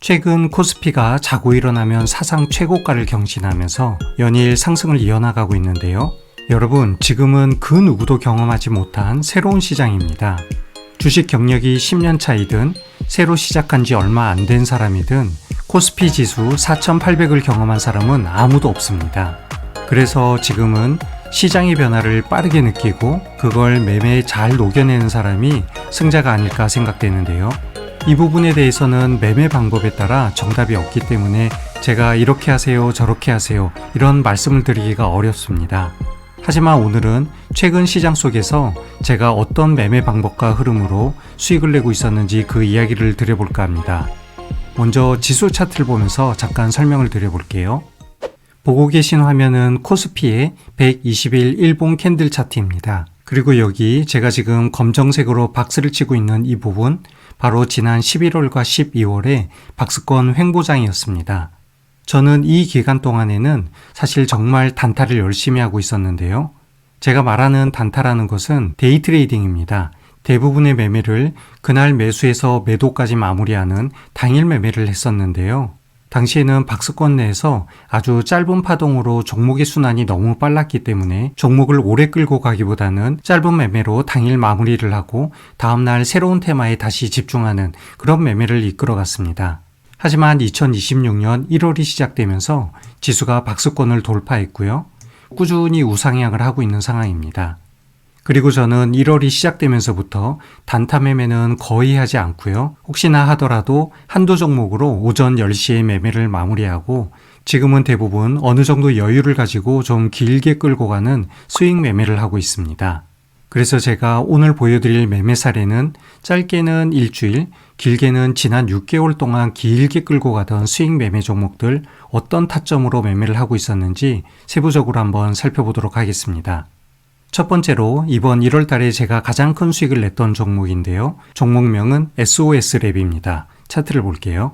최근 코스피가 자고 일어나면 사상 최고가를 경신하면서 연일 상승을 이어나가고 있는데요. 여러분, 지금은 그 누구도 경험하지 못한 새로운 시장입니다. 주식 경력이 10년 차이든 새로 시작한 지 얼마 안 된 사람이든 코스피 지수 4,800을 경험한 사람은 아무도 없습니다. 그래서 지금은 시장의 변화를 빠르게 느끼고 그걸 매매에 잘 녹여내는 사람이 승자가 아닐까 생각되는데요. 이 부분에 대해서는 매매 방법에 따라 정답이 없기 때문에 제가 이렇게 하세요, 저렇게 하세요 이런 말씀을 드리기가 어렵습니다. 하지만 오늘은 최근 시장 속에서 제가 어떤 매매 방법과 흐름으로 수익을 내고 있었는지 그 이야기를 드려볼까 합니다. 먼저 지수 차트를 보면서 잠깐 설명을 드려볼게요. 보고 계신 화면은 코스피의 120일 일봉 캔들 차트입니다. 그리고 여기 제가 지금 검정색으로 박스를 치고 있는 이 부분, 바로 지난 11월과 12월에 박스권 횡보장이었습니다. 저는 이 기간 동안에는 사실 정말 단타를 열심히 하고 있었는데요. 제가 말하는 단타라는 것은 데이 트레이딩입니다. 대부분의 매매를 그날 매수해서 매도까지 마무리하는 당일 매매를 했었는데요. 당시에는 박스권 내에서 아주 짧은 파동으로 종목의 순환이 너무 빨랐기 때문에 종목을 오래 끌고 가기보다는 짧은 매매로 당일 마무리를 하고 다음날 새로운 테마에 다시 집중하는 그런 매매를 이끌어갔습니다. 하지만 2026년 1월이 시작되면서 지수가 박스권을 돌파했고요. 꾸준히 우상향을 하고 있는 상황입니다. 그리고 저는 1월이 시작되면서부터 단타 매매는 거의 하지 않고요. 혹시나 하더라도 한두 종목으로 오전 10시에 매매를 마무리하고 지금은 대부분 어느 정도 여유를 가지고 좀 길게 끌고 가는 수익 매매를 하고 있습니다. 그래서 제가 오늘 보여드릴 매매 사례는 짧게는 일주일, 길게는 지난 6개월 동안 길게 끌고 가던 수익 매매 종목들 어떤 타점으로 매매를 하고 있었는지 세부적으로 한번 살펴보도록 하겠습니다. 첫 번째로 이번 1월 달에 제가 가장 큰 수익을 냈던 종목인데요. 종목명은 SOS랩입니다. 차트를 볼게요.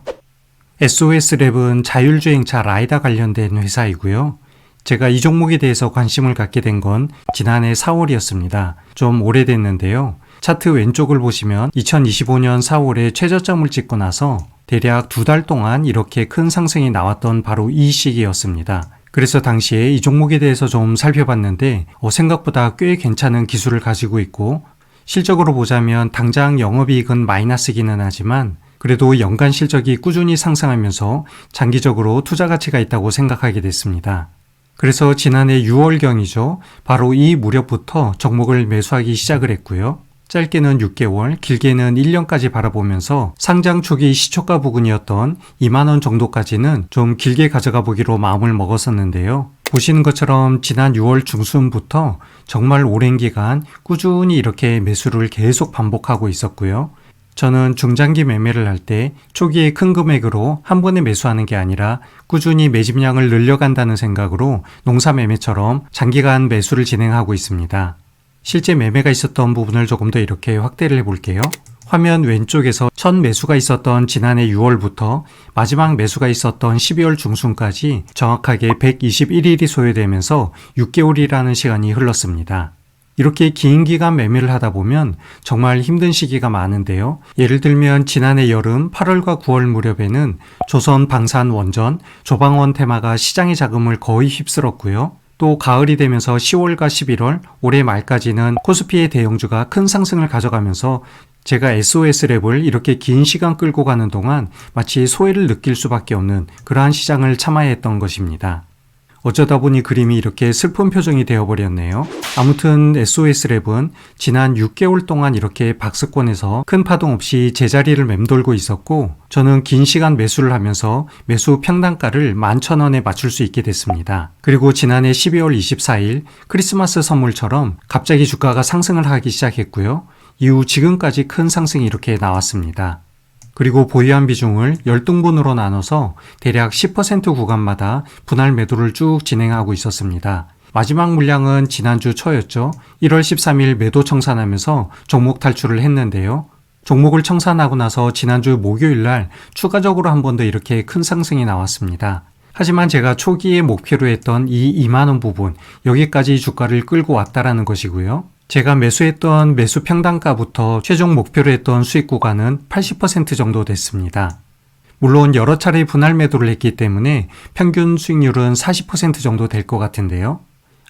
SOS랩은 자율주행차 라이다 관련된 회사이고요. 제가 이 종목에 대해서 관심을 갖게 된 건 지난해 4월이었습니다. 좀 오래됐는데요. 차트 왼쪽을 보시면 2025년 4월에 최저점을 찍고 나서 대략 2달 동안 이렇게 큰 상승이 나왔던 바로 이 시기였습니다. 그래서 당시에 이 종목에 대해서 좀 살펴봤는데 생각보다 꽤 괜찮은 기술을 가지고 있고 실적으로 보자면 당장 영업이익은 마이너스기는 하지만 그래도 연간 실적이 꾸준히 상승하면서 장기적으로 투자 가치가 있다고 생각하게 됐습니다. 그래서 지난해 6월경이죠. 바로 이 무렵부터 종목을 매수하기 시작을 했고요. 짧게는 6개월, 길게는 1년까지 바라보면서 상장 초기 시초가 부근이었던 2만원 정도까지는 좀 길게 가져가 보기로 마음을 먹었었는데요. 보시는 것처럼 지난 6월 중순부터 정말 오랜 기간 꾸준히 이렇게 매수를 계속 반복하고 있었고요. 저는 중장기 매매를 할 때 초기에 큰 금액으로 한 번에 매수하는 게 아니라 꾸준히 매집량을 늘려간다는 생각으로 농사 매매처럼 장기간 매수를 진행하고 있습니다. 실제 매매가 있었던 부분을 조금 더 이렇게 확대를 해볼게요. 화면 왼쪽에서 첫 매수가 있었던 지난해 6월부터 마지막 매수가 있었던 12월 중순까지 정확하게 121일이 소요되면서 6개월이라는 시간이 흘렀습니다. 이렇게 긴 기간 매매를 하다 보면 정말 힘든 시기가 많은데요. 예를 들면 지난해 여름 8월과 9월 무렵에는 조선 방산 원전, 조방원 테마가 시장의 자금을 거의 휩쓸었고요. 또 가을이 되면서 10월과 11월, 올해 말까지는 코스피의 대형주가 큰 상승을 가져가면서 제가 SOS랩을 이렇게 긴 시간 끌고 가는 동안 마치 소외를 느낄 수밖에 없는 그러한 시장을 참아야 했던 것입니다. 어쩌다 보니 그림이 이렇게 슬픈 표정이 되어버렸네요. 아무튼 SOS랩은 지난 6개월 동안 이렇게 박스권에서 큰 파동 없이 제자리를 맴돌고 있었고 저는 긴 시간 매수를 하면서 매수 평단가를 11,000원에 맞출 수 있게 됐습니다. 그리고 지난해 12월 24일 크리스마스 선물처럼 갑자기 주가가 상승을 하기 시작했고요. 이후 지금까지 큰 상승이 이렇게 나왔습니다. 그리고 보유한 비중을 10등분으로 나눠서 대략 10% 구간마다 분할 매도를 쭉 진행하고 있었습니다. 마지막 물량은 지난주 초였죠. 1월 13일 매도 청산하면서 종목 탈출을 했는데요. 종목을 청산하고 나서 지난주 목요일날 추가적으로 한 번 더 이렇게 큰 상승이 나왔습니다. 하지만 제가 초기에 목표로 했던 이 2만원 부분, 여기까지 주가를 끌고 왔다라는 것이고요. 제가 매수했던 매수 평단가부터 최종 목표로 했던 수익 구간은 80% 정도 됐습니다. 물론 여러 차례 분할 매도를 했기 때문에 평균 수익률은 40% 정도 될 것 같은데요.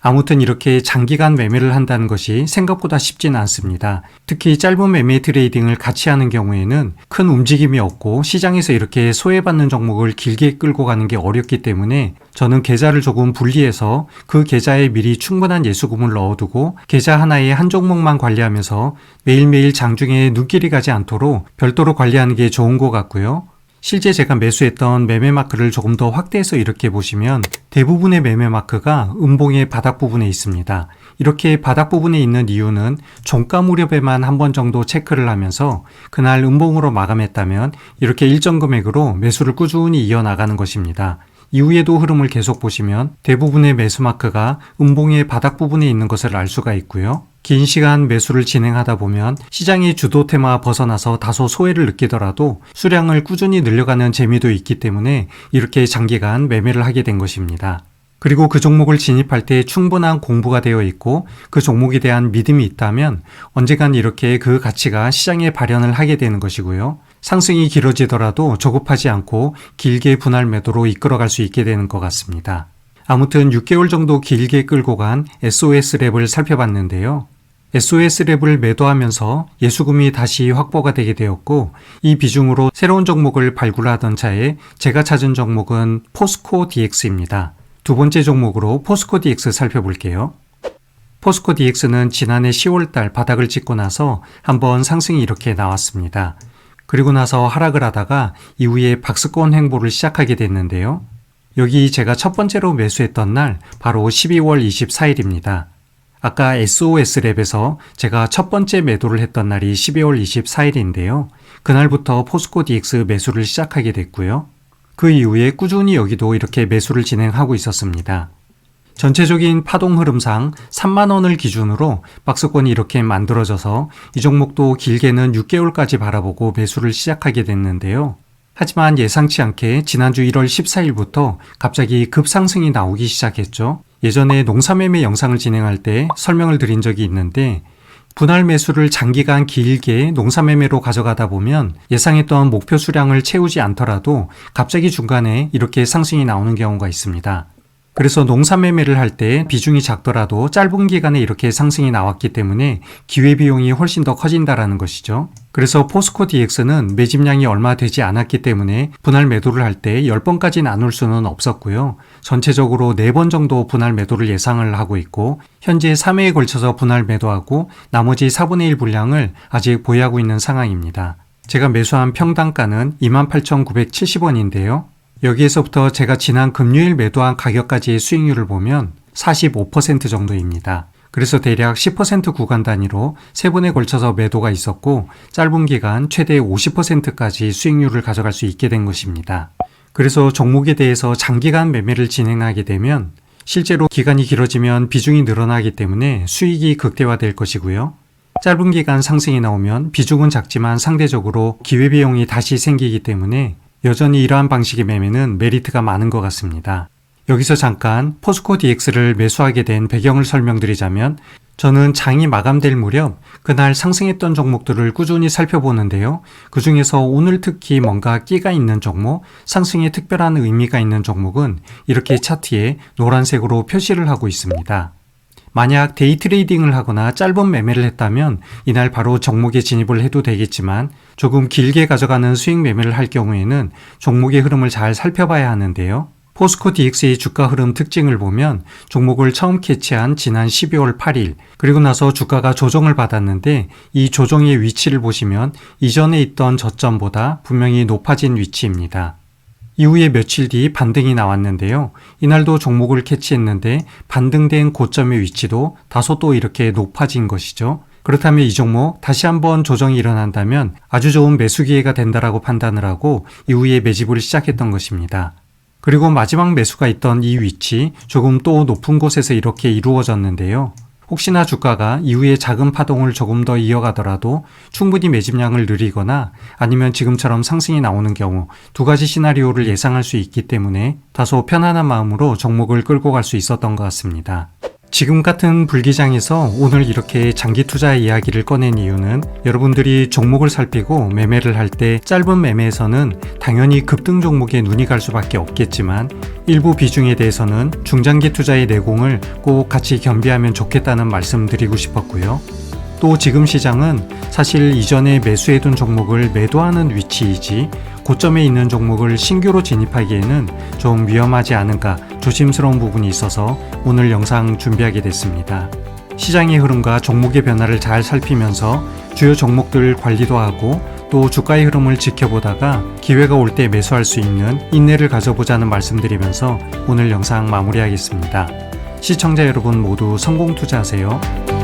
아무튼 이렇게 장기간 매매를 한다는 것이 생각보다 쉽지는 않습니다. 특히 짧은 매매 트레이딩을 같이 하는 경우에는 큰 움직임이 없고 시장에서 이렇게 소외받는 종목을 길게 끌고 가는 게 어렵기 때문에 저는 계좌를 조금 분리해서 그 계좌에 미리 충분한 예수금을 넣어두고 계좌 하나에 한 종목만 관리하면서 매일매일 장중에 눈길이 가지 않도록 별도로 관리하는 게 좋은 것 같고요. 실제 제가 매수했던 매매 마크를 조금 더 확대해서 이렇게 보시면 대부분의 매매 마크가 음봉의 바닥 부분에 있습니다. 이렇게 바닥 부분에 있는 이유는 종가 무렵에만 한 번 정도 체크를 하면서 그날 음봉으로 마감했다면 이렇게 일정 금액으로 매수를 꾸준히 이어나가는 것입니다. 이후에도 흐름을 계속 보시면 대부분의 매수 마크가 음봉의 바닥 부분에 있는 것을 알 수가 있고요. 긴 시간 매수를 진행하다 보면 시장의 주도 테마 벗어나서 다소 소외를 느끼더라도 수량을 꾸준히 늘려가는 재미도 있기 때문에 이렇게 장기간 매매를 하게 된 것입니다. 그리고 그 종목을 진입할 때 충분한 공부가 되어 있고 그 종목에 대한 믿음이 있다면 언젠간 이렇게 그 가치가 시장에 발현을 하게 되는 것이고요. 상승이 길어지더라도 조급하지 않고 길게 분할 매도로 이끌어갈 수 있게 되는 것 같습니다. 아무튼 6개월 정도 길게 끌고 간 SOS랩을 살펴봤는데요. SOS랩을 매도하면서 예수금이 다시 확보가 되게 되었고 이 비중으로 새로운 종목을 발굴하던 차에 제가 찾은 종목은 포스코 DX입니다. 두 번째 종목으로 포스코 DX 살펴볼게요. 포스코 DX는 지난해 10월달 바닥을 찍고 나서 한번 상승이 이렇게 나왔습니다. 그리고 나서 하락을 하다가 이후에 박스권 횡보를 시작하게 됐는데요. 여기 제가 첫 번째로 매수했던 날 바로 12월 24일입니다. 아까 SOS랩에서 제가 첫 번째 매도를 했던 날이 12월 24일인데요. 그날부터 포스코 DX 매수를 시작하게 됐고요. 그 이후에 꾸준히 여기도 이렇게 매수를 진행하고 있었습니다. 전체적인 파동 흐름상 3만원을 기준으로 박스권이 이렇게 만들어져서 이 종목도 길게는 6개월까지 바라보고 매수를 시작하게 됐는데요. 하지만 예상치 않게 지난주 1월 14일부터 갑자기 급상승이 나오기 시작했죠. 예전에 농사매매 영상을 진행할 때 설명을 드린 적이 있는데 분할 매수를 장기간 길게 농사매매로 가져가다 보면 예상했던 목표 수량을 채우지 않더라도 갑자기 중간에 이렇게 상승이 나오는 경우가 있습니다. 그래서 농사매매를 할 때 비중이 작더라도 짧은 기간에 이렇게 상승이 나왔기 때문에 기회비용이 훨씬 더 커진다라는 것이죠. 그래서 포스코 DX는 매집량이 얼마 되지 않았기 때문에 분할 매도를 할 때 10번까지 나눌 수는 없었고요. 전체적으로 4번 정도 분할 매도를 예상을 하고 있고 현재 3회에 걸쳐서 분할 매도하고 나머지 4분의 1 분량을 아직 보유하고 있는 상황입니다. 제가 매수한 평단가는 28,970원인데요. 여기에서부터 제가 지난 금요일 매도한 가격까지의 수익률을 보면 45% 정도입니다. 그래서 대략 10% 구간 단위로 3번에 걸쳐서 매도가 있었고 짧은 기간 최대 50%까지 수익률을 가져갈 수 있게 된 것입니다. 그래서 종목에 대해서 장기간 매매를 진행하게 되면 실제로 기간이 길어지면 비중이 늘어나기 때문에 수익이 극대화될 것이고요. 짧은 기간 상승이 나오면 비중은 작지만 상대적으로 기회비용이 다시 생기기 때문에 여전히 이러한 방식의 매매는 메리트가 많은 것 같습니다. 여기서 잠깐 포스코 DX를 매수하게 된 배경을 설명드리자면 저는 장이 마감될 무렵 그날 상승했던 종목들을 꾸준히 살펴보는데요. 그 중에서 오늘 특히 뭔가 끼가 있는 종목, 상승에 특별한 의미가 있는 종목은 이렇게 차트에 노란색으로 표시를 하고 있습니다. 만약 데이 트레이딩을 하거나 짧은 매매를 했다면 이날 바로 종목에 진입을 해도 되겠지만 조금 길게 가져가는 수익 매매를 할 경우에는 종목의 흐름을 잘 살펴봐야 하는데요. 포스코 DX의 주가 흐름 특징을 보면 종목을 처음 캐치한 지난 12월 8일 그리고 나서 주가가 조정을 받았는데 이 조정의 위치를 보시면 이전에 있던 저점보다 분명히 높아진 위치입니다. 이후에 며칠 뒤 반등이 나왔는데요. 이날도 종목을 캐치했는데 반등된 고점의 위치도 다소 또 이렇게 높아진 것이죠. 그렇다면 이 종목 다시 한번 조정이 일어난다면 아주 좋은 매수 기회가 된다라고 판단을 하고 이후에 매집을 시작했던 것입니다. 그리고 마지막 매수가 있던 이 위치 조금 또 높은 곳에서 이렇게 이루어졌는데요. 혹시나 주가가 이후에 작은 파동을 조금 더 이어가더라도 충분히 매집량을 늘리거나 아니면 지금처럼 상승이 나오는 경우 두 가지 시나리오를 예상할 수 있기 때문에 다소 편안한 마음으로 종목을 끌고 갈 수 있었던 것 같습니다. 지금 같은 불기장에서 오늘 이렇게 장기 투자 이야기를 꺼낸 이유는 여러분들이 종목을 살피고 매매를 할 때 짧은 매매에서는 당연히 급등 종목에 눈이 갈 수밖에 없겠지만 일부 비중에 대해서는 중장기 투자의 내공을 꼭 같이 겸비하면 좋겠다는 말씀 드리고 싶었고요. 또 지금 시장은 사실 이전에 매수해둔 종목을 매도하는 위치이지 고점에 있는 종목을 신규로 진입하기에는 좀 위험하지 않은가 조심스러운 부분이 있어서 오늘 영상 준비하게 됐습니다. 시장의 흐름과 종목의 변화를 잘 살피면서 주요 종목들 관리도 하고 또 주가의 흐름을 지켜보다가 기회가 올 때 매수할 수 있는 인내를 가져보자는 말씀드리면서 오늘 영상 마무리하겠습니다. 시청자 여러분 모두 성공 투자하세요.